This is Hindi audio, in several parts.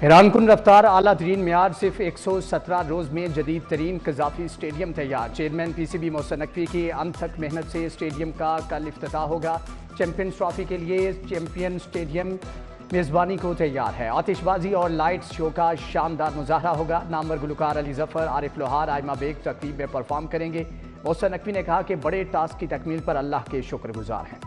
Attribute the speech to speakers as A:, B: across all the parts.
A: हैरानकुन रफ्तार आला तरीन म्यार सिर्फ 117 रोज में जदीद तरीन कजाफी स्टेडियम तैयार। चेयरमैन PCB मोहसिन नकवी की अनथक मेहनत से स्टेडियम का कल इफ्तिताह होगा। चैंपियंस ट्रॉफी के लिए चैंपियन स्टेडियम मेज़बानी को तैयार है। आतिशबाजी और लाइट्स शो का शानदार मुजाहरा होगा। नामवर गुलकार अली जफर, आरिफ लोहार, आयमा बेग तकरीब में परफॉर्म करेंगे। मोहसिन नकवी ने कहा कि बड़े टास्क की तकमील पर अल्लाह के शुक्रगुजार हैं।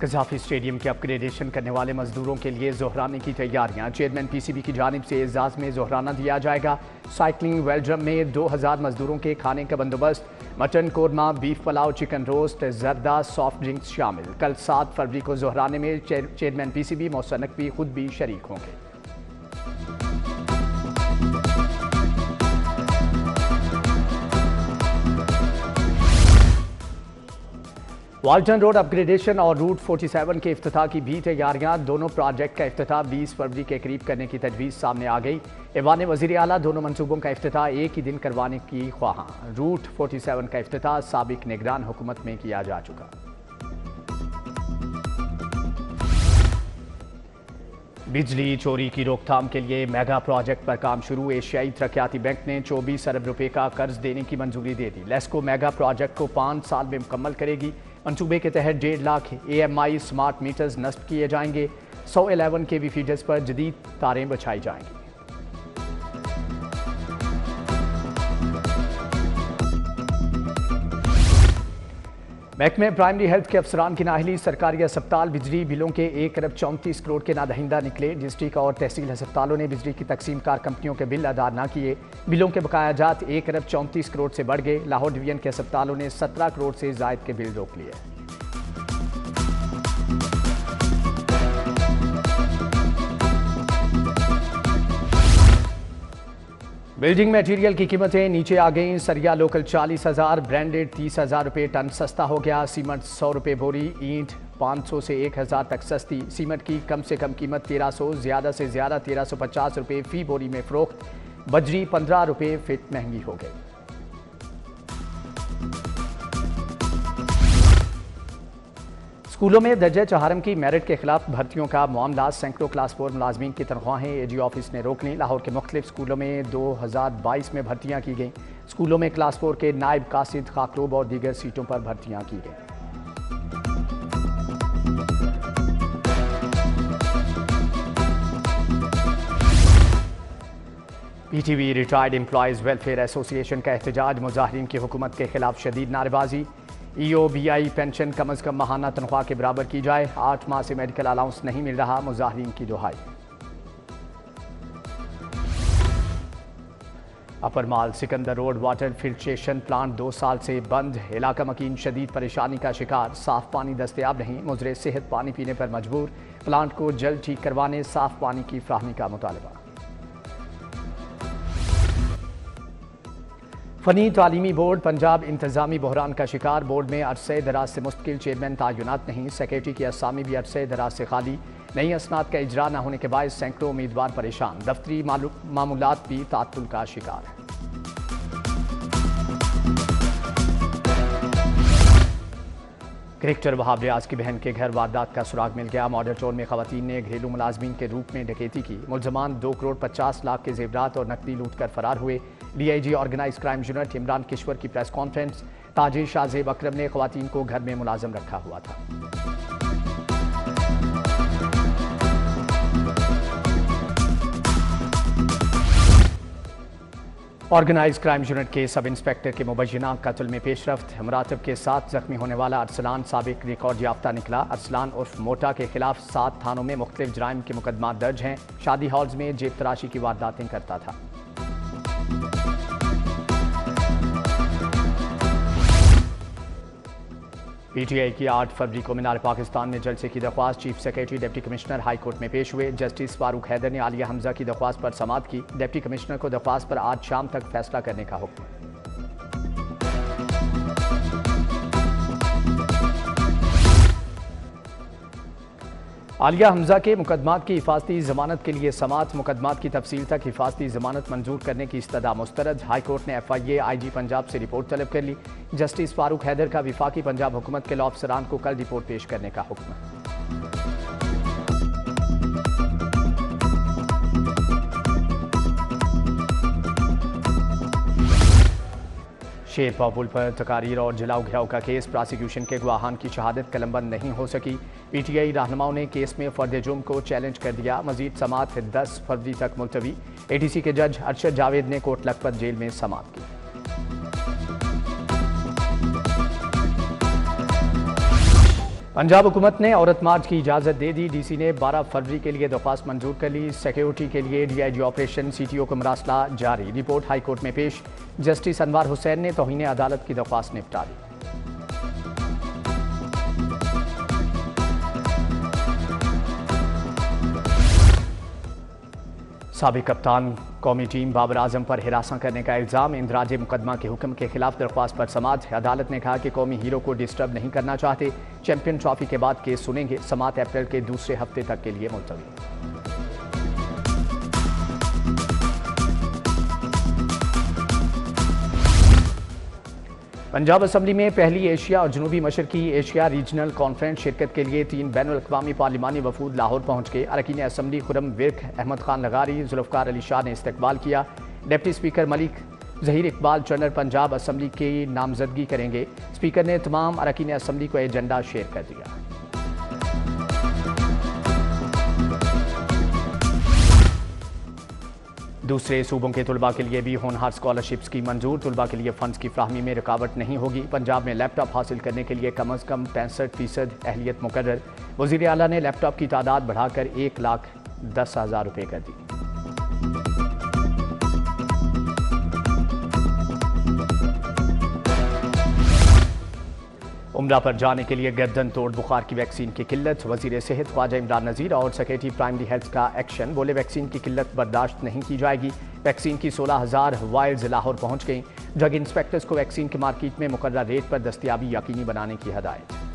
A: कजाफी स्टेडियम के अपग्रेडेशन करने वाले मजदूरों के लिए जोहराने की तैयारियां। चेयरमैन PCB की जानिब से एजाज में जोहराना दिया जाएगा। साइकिलिंग वेलड्रम में 2000 मजदूरों के खाने का बंदोबस्त। Mutton korma, beef pulao, chicken roast, जर्दा, सॉफ्ट ड्रिंक्स शामिल। कल 7 फरवरी को जोहराने में चेयरमैन PCB मोहसिन नकवी खुद भी शरीक होंगे। वाल्टन रोड अपग्रेडेशन और रूट 47 के इफ्तिताह की भी तैयारियां। दोनों प्रोजेक्ट का इफ्तिताह 20 फरवरी के करीब करने की तजवीज़ सामने आ गई। ऐवान वज़ीर आला दोनों मनसूबों का इफ्तिताह एक ही दिन करवाने की ख्वाहां। रूट 47 का इफ्तिताह साबिक निगरान हुकूमत में किया जा चुका। बिजली चोरी की रोकथाम के लिए मेगा प्रोजेक्ट पर काम शुरू। एशियाई तरक्याती बैंक ने 24 अरब रुपए का कर्ज देने की मंजूरी दे दी। लेस्को मेगा प्रोजेक्ट को 5 साल में मुकम्मल करेगी। मंसूबे के तहत 1.5 लाख AMI स्मार्ट मीटर्स नस्ब किए जाएंगे। 111 kV फीडर्स पर जदीद तारें बिछाई जाएंगी। महकमे प्राइमरी हेल्थ के अफसरान की नाअहली। सरकारी अस्पताल बिजली बिलों के 1 अरब 34 करोड़ के नादहिंदा निकले। डिस्ट्रिक्ट और तहसील अस्पतालों ने बिजली की तकसीम कार कंपनियों के बिल अदा न किए। बिलों के बकाया जात 1 अरब 34 करोड़ से बढ़ गए। लाहौर डिवीजन के अस्पतालों ने 17 करोड़ से जायद के बिल रोक लिए। बिल्डिंग मटेरियल की कीमतें नीचे आ गईं। सरिया लोकल 40,000, ब्रांडेड 30,000 रुपये टन सस्ता हो गया। सीमेंट 100 रुपये बोरी, ईंट 500 से 1000 तक सस्ती। सीमेंट की कम से कम कीमत 1300, ज़्यादा से ज़्यादा 1350 रुपये फी बोरी में फ़रोख्त। बजरी 15 रुपये फिट महंगी हो गई। स्कूलों में दर्जे चहारम की मेरिट के खिलाफ भर्तियों का मामला। सैकड़ों क्लास 4 मुलाजमीन की तनख्वाहें AG ऑफिस ने रोक ली। लाहौर के मुख्तलिफ स्कूलों में 2022 में भर्तियां की गईं। स्कूलों में क्लास 4 के नायब कासिद, खाकरूब और दीगर सीटों पर भर्तियां की गईं। PTV retired employees welfare association का एहतजाज। मुजाहिरीन की हुकूमत के खिलाफ शदीद नारेबाजी। EOBI पेंशन कम अज़ कम माहाना तनख्वाह के बराबर की जाए। 8 माह से मेडिकल अलाउंस नहीं मिल रहा, मुजाहिरीन की दुहाई। Upper mall Sikandar road water filtration plant 2 साल से बंद। इलाका मकीन शदीद परेशानी का शिकार। साफ पानी दस्तयाब नहीं, मुजरे सेहत पानी पीने पर मजबूर। प्लांट को जल्द ठीक करवाने साफ पानी की फ्राहमी का मुतालबा। फनी तालीमी बोर्ड पंजाब इंतजामी बहरान का शिकार। बोर्ड में अरसे दराज से मुस्तकिल चेयरमैन तैनात नहीं। सेक्रेटरी की असामी भी अरसे दराज से खाली। नई असनाद का इजरा न होने के बायस सैकड़ों उम्मीदवार परेशान। दफ्तरी मामूलात भी तातुल का शिकार है। क्रिकेटर वहाब रियाज की बहन के घर वारदात का सुराग मिल गया। मॉडल टाउन में खवातीन ने घरेलू मुलाजमीन के रूप में डकैती की। मुलजमान 2 करोड़ 50 लाख के जेवरात और नकदी लूट कर फरार हुए। DIG organise crime unit Imran Kishwar की प्रेस कॉन्फ्रेंस। ताजिर शाहजेब अकरम ने खवातीन को घर में मुलाजम रखा हुआ था। ऑर्गेनाइज क्राइम यूनिट के सब इंस्पेक्टर के मुबैना कत्ल में पेशरफ्त। मुरातब के साथ जख्मी होने वाला अरसलान साबिक रिकॉर्ड याफ्ता निकला। अरसलान उर्फ मोटा के खिलाफ 7 थानों में मुख्तलिफ जराइम के मुकदमा दर्ज हैं। शादी हॉल्स में जेब तराशी की वारदातें करता था। PTI की 8 फरवरी को मीनार पाकिस्तान में जलसे की दरख्वास्त। Chief secretary deputy commissioner high court में पेश हुए। जस्टिस फारूक हैदर ने आलिया हमजा की दरख्वास्त पर समाअत की। डिप्टी कमिश्नर को दरख्वास्त पर आज शाम तक फैसला करने का हुक्म। आलिया हमजा के मुकदमात की हिफाजती जमानत के लिए समाअत। मुकदमात की तफसील तक हिफाजती जमानत मंजूर करने की इस्तदा मुस्तरद। हाई कोर्ट ने FIA IG पंजाब से रिपोर्ट तलब कर ली। जस्टिस फारूक हैदर का विफाकी पंजाब हुकूमत के लॉ अफसरान को कल रिपोर्ट पेश करने का हुक्म। शेरपाव पुल पर तकारीर और जलाओ घिराव का केस, प्रोसिक्यूशन के गवाहान की शहादत कलमबंद नहीं हो सकी। पीटीआई रहनुमाओं ने केस में फर्द जुर्म को चैलेंज कर दिया। मजीद समाअत 10 फरवरी तक मुलतवी। एटीसी के जज अरशद जावेद ने कोट लखपत जेल में समाअत की। पंजाब हुकूमत ने औरत मार्च की इजाज़त दे दी। डीसी ने 12 फरवरी के लिए दरख्वास्त मंजूर कर ली। सिक्योरिटी के लिए डीआईजी ऑपरेशन सीटीओ को मरासला जारी। रिपोर्ट हाई कोर्ट में पेश। जस्टिस अनवार हुसैन ने तौहीन अदालत की दरख्वास्त निपटा ली। साबिक कप्तान कौमी टीम बाबर आजम पर हिरासत करने का इल्ज़ाम, इंदराज मुकदमा के हुक्म के खिलाफ दरख्वास्त पर समाअत। अदालत ने कहा कि कौमी हीरो को डिस्टर्ब नहीं करना चाहते। चैंपियन ट्रॉफी के बाद केस सुनेंगे। समाअत अप्रैल के दूसरे हफ्ते तक के लिए मुलतवी। पंजाब असम्बली में पहली एशिया और जनूबी मशरकी एशिया रीजनल कॉन्फ्रेंस शिरकत के लिए 3 बैनुल-अक़वामी पार्लिमानी वफूद लाहौर पहुँच गए। अरकान असम्बली खुरम विर्क, अहमद खान लगारी, जुल्फ़कार अली शाह ने इस्तकबाल किया। Deputy speaker Malik Zaheer Iqbal Channar Punjab assembly की नामजदगी करेंगे। स्पीकर ने तमाम अरकान असम्बली को एजेंडा शेयर कर दिया। दूसरे सूबों के तुलबा के लिए भी होनहार स्कॉलरशिप स्कीम मंजूर। तुलबा के लिए फंड्स की फ्राहमी में रुकावट नहीं होगी। पंजाब में लैपटॉप हासिल करने के लिए कम अज़ कम 65% अहलियत मुकर्रर। वज़ीर आला ने लैपटॉप की तादाद बढ़ाकर 1,10,000 रुपये कर दी। उम्रा पर जाने के लिए गर्दन तोड़ बुखार की वैक्सीन की किल्लत। वज़ीर सेहत ख्वाजा इमरान नज़ीर और सेक्रेटरी प्राइमरी हेल्थ का एक्शन। बोले वैक्सीन की किल्लत बर्दाश्त नहीं की जाएगी। वैक्सीन की 16,000 वायल्स लाहौर पहुँच गई। ड्रग इंस्पेक्टर्स को वैक्सीन के मार्केट में मुकर्रर रेट पर दस्तियाबी यकीनी बनाने की हदायत।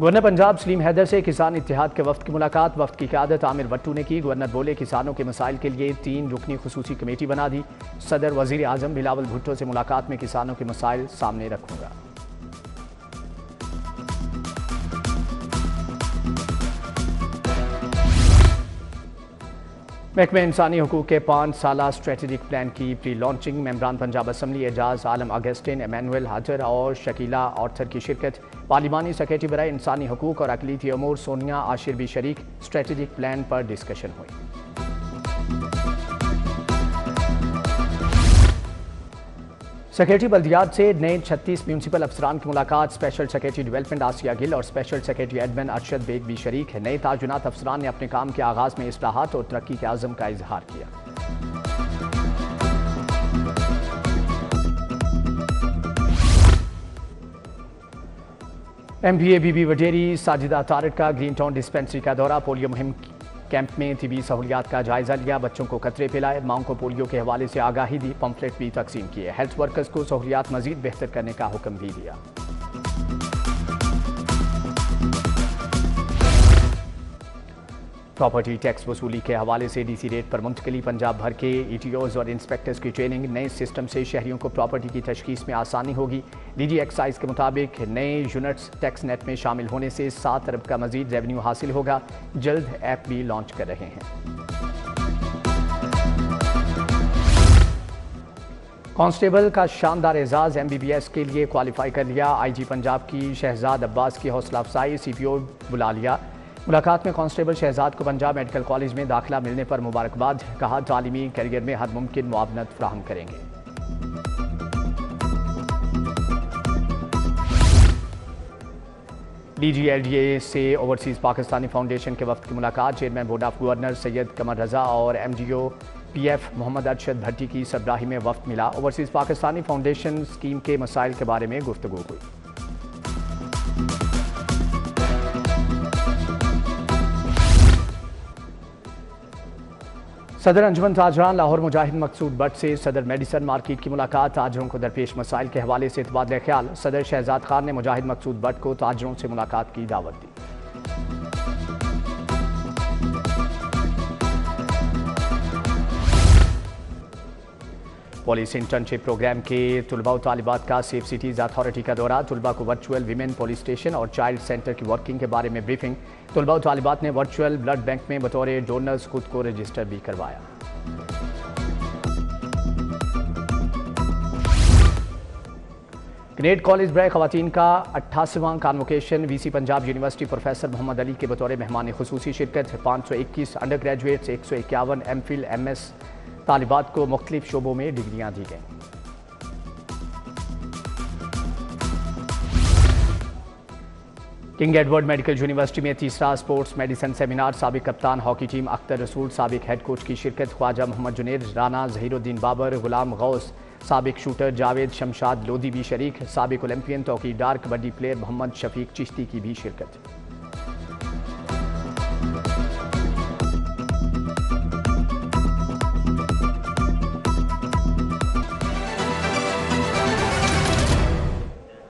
A: गवर्नर पंजाब सलीम हैदर से किसान इत्तेहाद के वफ्द की मुलाकात। वफ्द की क़यादत आमिर भट्टू ने की। गवर्नर बोले किसानों के मसाइल के लिए 3 रुकनी खुसूसी कमेटी बना दी। सदर वज़ीर आज़म बिलावल भुट्टो से मुलाकात में किसानों के मसाइल सामने रखूंगा। महकमे इंसानी हकूक़ के 5 साला स्ट्रेटेजिक प्लान की प्री लॉन्चिंग। मेंबरान Punjab assembly Ejaz Alam Augustine, Emmanuel Hazar और शकीला ऑर्थर की शिरकत। पार्लिमानी सेक्रेटरी बराए इंसानी हकूक़ और अक़लीती अमूर सोनिया आशिर भी शरीक। स्ट्रेटेजिक प्लान पर डिस्कशन हुई। सेक्रेटरी बल्दियात से नए 36 म्यूनसिपल अफसरान की मुलाकात। Special secretary development Asiya Gill और special secretary admin Arshad Baig भी शरीक है। नए ताजुनात अफसरान ने अपने काम के आगाज में इस्लाहात और तरक्की के आज़म का इजहार किया। MBA बीबी वडेरी साजिदा तारिक का ग्रीन टाउन डिस्पेंसरी का दौरा। पोलियो मुहिम कैंप में तिबी सहूलियात का जायजा लिया। बच्चों को कतरे पिलाए। माओं को पोलियो के हवाले से आगाही दी। पम्फलेट भी तकसीम किए। हेल्थ वर्कर्स को सहूलियात मजीद बेहतर करने का हुक्म भी दिया। प्रॉपर्टी टैक्स वसूली के हवाले से डीसी रेट पर मुंतकिली। पंजाब भर के ETOs और इंस्पेक्टर्स की ट्रेनिंग। नए सिस्टम से शहरियों को प्रॉपर्टी की तशखीस में आसानी होगी। DG एक्साइज के मुताबिक नए यूनिट्स टैक्स नेट में शामिल होने से 7 अरब का मजीद रेवेन्यू हासिल होगा। जल्द ऐप भी लॉन्च कर रहे हैं। कांस्टेबल का शानदार एजाज। MBBS के लिए क्वालिफाई कर लिया। IG पंजाब की शहजाद अब्बास की हौसला अफजाई। CPO बुला लिया। मुलाकात में कांस्टेबल शहजाद को पंजाब मेडिकल कॉलेज में दाखिला मिलने पर मुबारकबाद। कहा तालीमी करियर में हर मुमकिन मुआवनत फराहम करेंगे। DG LDA से ओवरसीज़ पाकिस्तानी फाउंडेशन के वफ्द की मुलाकात। Chairman board of governor Syed Qamar Raza और MDO PF मोहम्मद अरशद भट्टी की सरबराही में वफ्द मिला। ओवरसीज़ पाकिस्तानी फाउंडेशन स्कीम के मसाइल के बारे में गुफ्तगू हुई। सदर अंजुमन ताजरान लाहौर मुजाहिद मकसूद बट से सदर मेडिसन मार्केट की मुलाकात। ताजरों को दरपेश मसाइल के हवाले से तबादला ख्याल। सदर शहजाद खान ने मुजाहिद मकसूद बट को ताजरों से मुलाकात की दावत दी। पुलिस इंटर्नशिप प्रोग्राम के तुलबा और तालिबात का सेफ सिटीज़ अथॉरिटी का दौरा, तुलबा को वर्चुअल विमेन पुलिस स्टेशन और चाइल्ड सेंटर की वर्किंग के बारे में ब्रीफिंग। तुलबा और तालिबात ने वर्चुअल ब्लड बैंक में बतौर डोनर्स खुद को रजिस्टर भी करवाया। ग्रेड कॉलेज ब्राय खवातीन का 88वां convocation, VC Punjab university professor Mohammad Ali के बतौर मेहमान खुसूसी शिरकत। 521 अंडर ग्रेजुएट्स, 151 एमफिल एमएस तालिबात को मुख्तलिफ शोबों में डिग्रियां दी गईं। किंग एडवर्ड मेडिकल यूनिवर्सिटी में तीसरा स्पोर्ट्स मेडिसिन सेमिनार, साबिक कप्तान हॉकी टीम अख्तर रसूल, साबिक हेड कोच की शिरकत। ख्वाजा मोहम्मद जुनेद राना, जहीरुद्दीन बाबर, गुलाम गौस, साबिक शूटर जावेद शमशाद लोधी भी शरीक। साबिक ओलंपियन तौकीदार कबड्डी प्लेयर मोहम्मद शफीक चिश्ती की भी शिरकत।